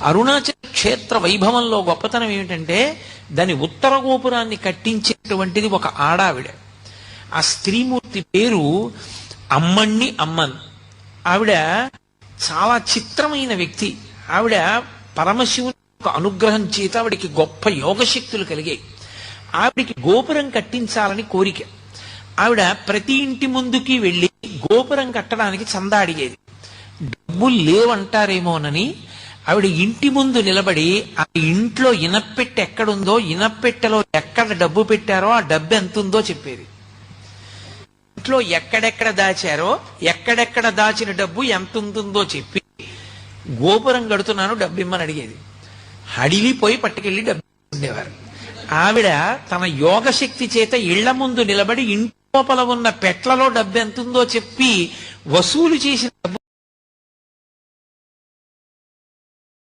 అరుణాచల క్షేత్ర వైభవంలో గొప్పతనం ఏమిటంటే దాని ఉత్తర గోపురాన్ని కట్టించేటువంటిది ఒక ఆడావిడ. ఆ స్త్రీమూర్తి పేరు అమ్మణ్ణి అమ్మన్. ఆవిడ చాలా చిత్రమైన వ్యక్తి. ఆవిడ పరమశివుని అనుగ్రహం చేత ఆవిడికి గొప్ప యోగశక్తులు కలిగాయి. ఆవిడికి గోపురం కట్టించాలని కోరిక. ఆవిడ ప్రతి ఇంటి ముందుకి వెళ్ళి గోపురం కట్టడానికి చందా అడిగేది. డబ్బులు లేవంటారేమోనని ఆవిడ ఇంటి ముందు నిలబడి ఆ ఇంట్లో ఇనప్పెట్టె ఎక్కడుందో, ఇనప్పెట్టెలో ఎక్కడ డబ్బు పెట్టారో ఆ డబ్బు ఎంత ఉందో చెప్పేది. ఇంట్లో ఎక్కడెక్కడ దాచారో, ఎక్కడెక్కడ దాచిన డబ్బు ఎంత ఉంటుందో చెప్పి గోపురం కడుతున్నాను డబ్బు ఇమ్మని అడిగేది. హడిలిపోయి పట్టుకెళ్ళి డబ్బు ఉండేవారు. ఆవిడ తన యోగశక్తి చేత ఇళ్ల ముందు నిలబడి ఇంటి లోపల ఉన్న పెట్లలో డబ్బు ఎంతుందో చెప్పి వసూలు చేసిన డబ్బు